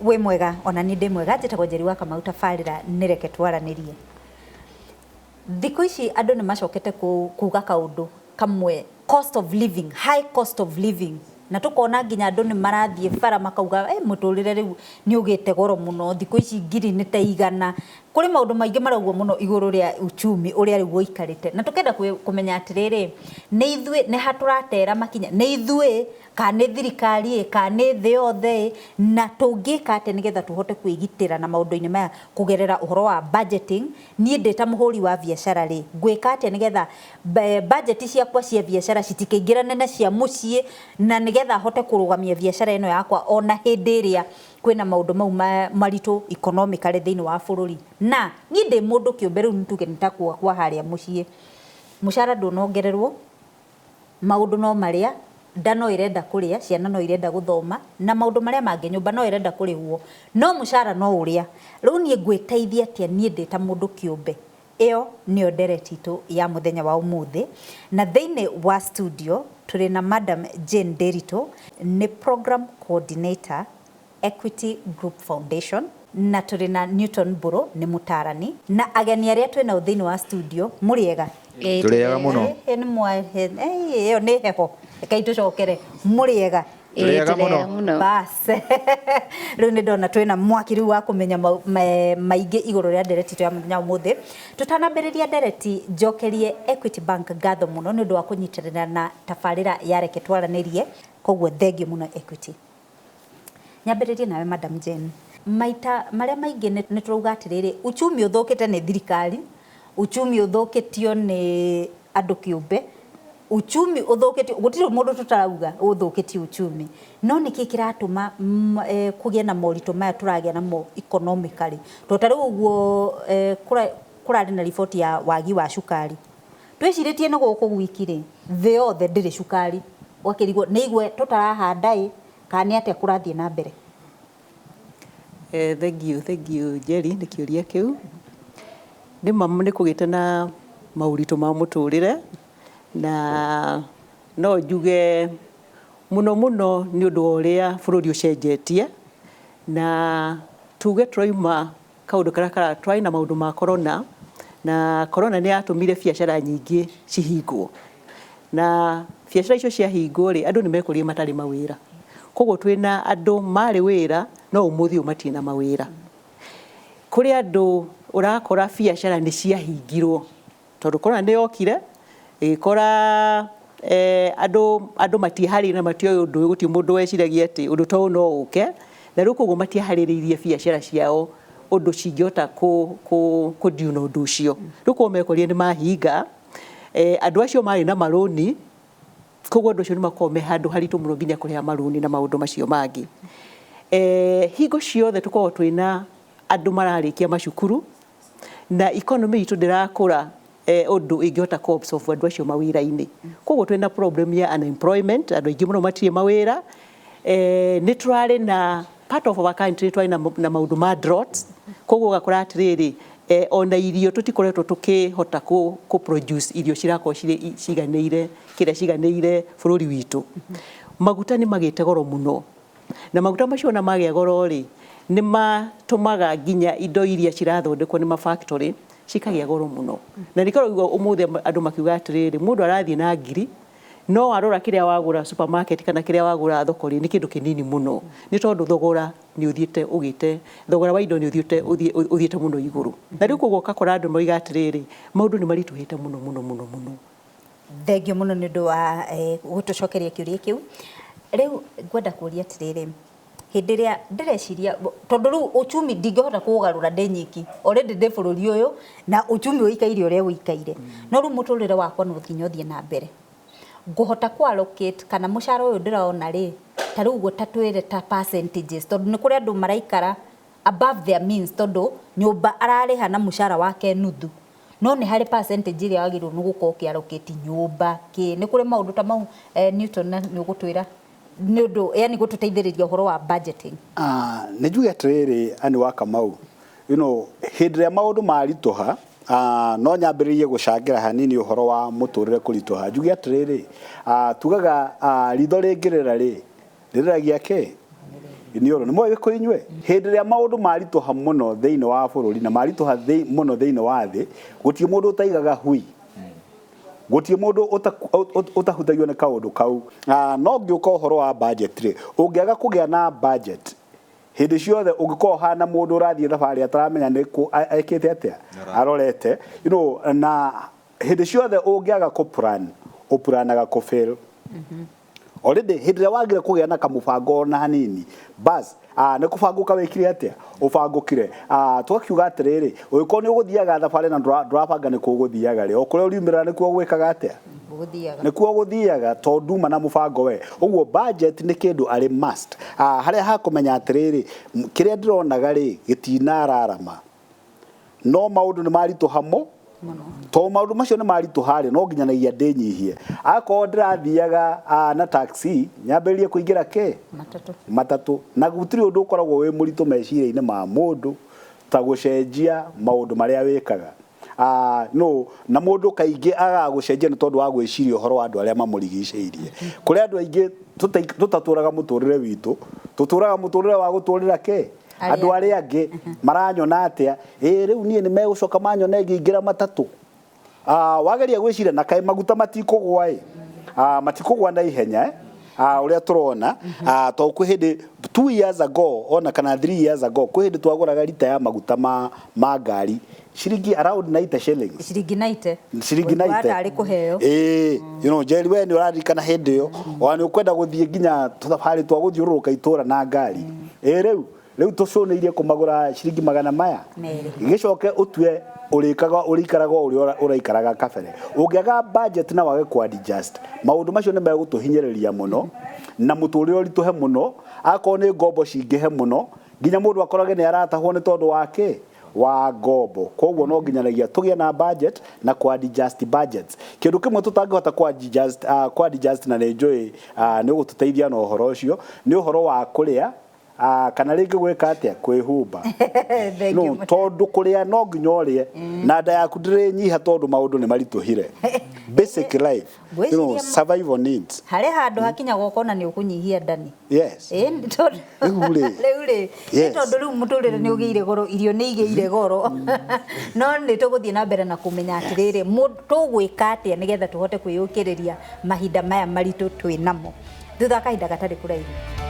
we mwega ona ni ndi mwega njitagwo Njeri wa Kamau tabarira ni reke twaranirie. Thikũ ici andũ nĩ macokete kuga kaũndũ kamwe, cost of living, high cost of living, na tukona nginya andũ nĩ marathiĩ bara makauga mũtũrĩre rĩu nĩ ũgĩte goro mũno, thikũ ici ngiri nĩ ta igana, kũrĩ maũndũ maingĩ maraugo mũno igũrũ rĩa uchumi ũrĩa rĩu ũikarĩte, na tukenda kũmenya atĩrĩrĩ, nĩ ithuĩ nĩ haturatera makinya, nĩ ithuĩ kana nĩ thirikari kana nĩ thĩ yothe, na tũngĩka atĩa nĩgetha tũhote kwĩgitĩra na maũndũ-inĩ maya kũgerera ũhoro wa budgeting. Niĩ ndĩ ta mũhũri wa biacara rĩ, ngwĩka atĩa nĩgetha budget ciakwa cia biacara citikĩingĩrane na cia mũciĩ, na nĩgetha hote kũrũgamia biacara ĩno yakwa ona hĩndĩ ĩrĩa kwĩna maũndũ mau maritũ economically thĩinĩ wa bũrũri. Na niĩ ndĩ mũndũ kĩũmbe rĩu nĩtuge nĩ ta kwa harĩa mũciĩ, mũcara ndũnongererwo, maũndũ no marĩa, nda no irenda kũrĩa, ciana no irenda gũthoma, na maũndũ marĩa mangĩ, nyũmba no irenda kũrĩhwo, no mũcara no ũrĩa. Rĩu niĩ ngwĩteithia atĩa niĩ ndĩ ta mũndũ kĩũmbe? Ĩyo nĩyo ndereti itũ ya mũthenya wa ũmũthĩ, na thĩinĩ wa studio tũrĩ na Madam Jane Nderitu, nĩ Program Coordinator Equity Group Foundation, na tũrĩ na Newton Mburu nĩ mũtarani, na ageni arĩa twĩna thĩinĩ wa studio mũrĩega? Tũrĩega mũno. Ĩyo nĩ heho, reke tũcokere, mũrĩega? Tũrĩega mũno. Bas. Rĩu nĩ ndona twĩna mwaki rĩu wa kũmenya maingĩ igũrũ rĩa ndereti itũ ya mũthenya ũmũthĩ. Tũtanambĩrĩria ndereti, njokerie Equity Bank ngatho mũno nĩ ũndũ wa kũnyitĩrĩra na tabarĩra ya reke twaranirie, koguo thengiũ mũno Equity. Nyambĩrĩrie nawe Madam Jane, maita marĩa maingĩ nĩ tũrauga atĩrĩrĩ, uchumi ũthũkĩte nĩ thirikari, uchumi ũthũkĩtio nĩ andũ kĩũmbe, uchumi ũthũkĩtio, gũtirĩ mũndũ tũtarauga ũthũkĩtio uchumi, no nĩkĩ kĩratũma kũgĩa na moritũ maya tũragĩa namo economically? Tondũ rĩu ũguo kũrarĩ na riboti ya wagi wa cukari, twĩcirĩtie no gũkũ gwiki rĩ, thĩ yothe ndĩrĩ cukari, wakĩrigwo nĩ igwe tũtarahanda kana nĩ atĩa kũrathiĩ na mbere? Thank you Njeri nĩ kĩũria kĩu. Nĩ mamu nĩ kũgĩte na maũritũ ma mũtũrĩre, na no njuge mũno nĩ ũndũ wa ũrĩa bũrũri ũcenjetie, na tuge tũrauma kaũndũ karĩa twarĩ na maũndũ ma corona, na corona nĩ yatũmire biacara nyingĩ cihingwo, na biacara icio ciahingwo rĩ, andũ nĩ mekũrire matarĩ mawĩra, koguo twĩna andũ marĩ wĩra no ũmũthĩ matirĩ na mawĩra. Kũrĩ andũ ũrakora biacara nĩ ciahingirwo tondũ corona nĩ yokire ĩkora andũ matiharĩrĩirie na matioĩ ũndũ ũyũ, gũtirĩ mũndũ weciragia atĩ ũndũ ta ũyũ no ũke, na rĩu koguo matiaharĩrĩirie biacara ciao ũndũ cingĩhota kũndiu na ũndũ ũcio. Rĩu koguo mekorire nĩ mahinga, andũ acio marĩ na marũni, koguo andũ acio nĩ makoragwo me handũ haritũ mũno nginya kũrĩha marũni na maũndũ macio mangĩ. Hingo ciothe tũkoragwo twĩna andũ mararĩkia macukuru, na economy itũ ndĩrakũra ũndũ ingĩhota kũ-absorb andũ acio mawĩra-inĩ. Koguo twĩna problem ya unemployment, andũ aingĩ mũno matirĩ mawĩra. Nĩ tũrarĩ na part of our country twarĩ na maũndũ ma droughts, koguo ũgakora atĩrĩrĩ, ona irio tũtikoretwo tũkĩhota kũ-produce irio cirakorwo ciganĩire kĩrĩa ciganĩire bũrũri witũ. Maguta nĩ magĩte goro mũno, na maguta macio na magĩa goro rĩ, nĩ matũmaga nginya indo iria cirathondekwo nĩ mafactory cikagĩa goro mũno. Na nĩkorwo ũmũthĩ andũ makiuga atĩrĩrĩ, mũndũ arathiĩ na ngiri, no arora kĩrĩa wagũra supermarket kana kĩrĩa wagũra thoko rĩ, nĩ kĩndũ kĩnini mũno, nĩ tondũ thogora nĩ ũthiĩte ũgĩte, thogora wa indo nĩ ũthiĩte mũno igũrũ. Na rĩu koguo ũgakora andũ moiga atĩrĩrĩ, maũndũ nĩ maritũhĩte mũno. Thengiũ mũno nĩ ũndũ wa gũtũcokeria kĩũria kĩu. Rĩu ngwenda kũũria atĩrĩrĩ, hĩndĩ ĩrĩa ndĩreciria, tondũ rĩu uchumi ndingĩhota kũũgarũra ndĩ nyiki, already ndĩ bũrũri ũyũ na uchumi ũikaire ũrĩa ũikaire, no rĩu mũtũrĩre wakwa no nginya ũthiĩ na mbere, ngũhota ku-allocate kana mũcara ũyũ ndĩrona rĩ, ta rĩu ũguo ta twĩre ta percentages, tondũ nĩ kũrĩ andũ maraikara above their means, tondũ nyũmba ararĩha na mũcara wake nuthu, no nĩ harĩ percentage ĩrĩa wagĩrĩirwo nĩ gũkorwo ũkĩ-allocate nyũmba nĩ kũrĩ maũndũ ta mau Newton nĩ ũgũtwĩra nĩ ũndũ yani gũtũteithĩrĩria ũhoro wa budgeting? Nĩ njuge atĩrĩrĩ, ani wa Kamau, hĩndĩ ĩrĩa maũndũ maritũha, no nyambĩrĩrie gũcangĩra hanini ũhoro wa mũtũrĩre kũritũha. Njuge atĩrĩrĩ, tugaga ritho rĩngĩrĩra rĩ, rĩrĩragia kĩ? inioro nĩ moĩ kũ inyuĩ hĩndĩ ĩrĩa maũndũ marituha mũno thĩinĩ wa bũrũri na marituha mũno thĩinĩ wa thĩ gũtirĩ mũndũ ũtaigaga hui gũtirĩ mũndũ ũtahutagio nĩ kaũndũ kau no ngĩũka ũhoro wa budget rĩ ũngĩaga kũgĩa na budget hĩndĩ ciothe ũngĩkorwo hana mũndũ ũrathiĩ thabarĩ ataramenya nĩ kũ ekĩte atĩa arorete na hĩndĩ ciothe ũngĩaga kũ-plan ũpuranaga kũ-fail already hĩndĩ ĩrĩa wagĩrĩire kũgĩa na kamũbango ona hanini bas nĩ kũbangũka wĩkire atĩa ũbangũkire twakiuga atĩrĩrĩ ũgĩkorwo nĩ ũgũthiaga thabarĩ na ndũrabanga nĩ kũgũthiaga rĩ o kũrĩa ũriumĩrĩra nĩkuo gwĩkaga atĩa nĩkuo gũthiaga tondũ uma na mũbango we ũguo budget nĩ kĩndũ arĩ must harĩa hakũmenya atĩrĩrĩ kĩrĩa ndĩronaga rĩ gĩtinararama no maũndũ nĩ maritũha to maũndũ macio nĩ maritũha rĩ no nginyanagia ndĩnyihie akorwo ndĩrathiaga na taxi nyambĩrĩrie kũingĩra matatũ na gũtirĩ ũndũ ũkoragwo wĩ mũritũ meciria-inĩ ma mũndũ ta gũcenjia maũndũ marĩa wĩkaga na mũndũ kaingĩ agagũcenjia nĩ tondũ wa gwĩciria ũhoro wa andũ arĩa mamũrigicĩirie kũrĩ andũ aingĩ tũtatũraga mũtũrĩre witũ tũtũraga mũtũrĩre wa gũtũrĩra andũ arĩa angĩ maranyona atĩa rĩu niĩ nĩ megũcoka manyona ngĩingĩra matatũ wageria gwĩciria na kaĩ maguta matikũgwa matikũgwa na ihenya ũrĩa tũrona to kwĩ hĩndĩ 2 years ago ona kana 3 years ago kwĩ hĩndĩ twagũraga lita ya maguta ma ngari ciringi around 90 shillings ciringi 90 ari kuheo Jerry we nĩ ũraririkana hĩndĩ ĩyo ona nĩ ũkwenda gũthiĩ nginya tũthabarĩ twa gũthiũrũrũka itũra na ngari rĩu tũcũnĩirie kũmagũra ciringi 100 maya gĩcoke ũtue ũrĩikaraga ũrĩa ũraikaraga kabere ũngĩaga budget na wage ku-adjust maũndũ macio nĩ megũtũhinyĩrĩria mũno na mũtũrĩre ũritũhe mũno akorwo nĩ ngombo cingĩhe mũno nginya mũndũ akorage nĩ aratahwo nĩ tondũ wa ngombo koguo no nginyanagia tũgĩe na budget na ku-adjust budgets kĩndũ kĩmwe tũtangĩhota ku-adjust na nĩ njũĩ nĩ ũgũtũteithia na ũhoro ũcio nĩ ũhoro wa kũrĩa kana rĩngĩ gwĩka atĩa kwĩhumba tondũ kũrĩa no nginya ũrĩe na nda yaku ndĩrĩnyiha tondũ maũndũ nĩ maritũhire basic life survival needs harĩ handũ hakinya gũkona nĩ ũkũnyihia ndani rĩu rĩ tondũ rĩu mũtũrĩre nĩ ũgĩire goro irio nĩ igĩire goro no nĩ tũgũthiĩ na mbere na kũmenya atĩrĩrĩ tũgwĩka atĩa nĩgetha tũhote kwĩyũkĩrĩria mahinda maya maritũ twĩ namo thutha kahinda gatarĩ kũraihu.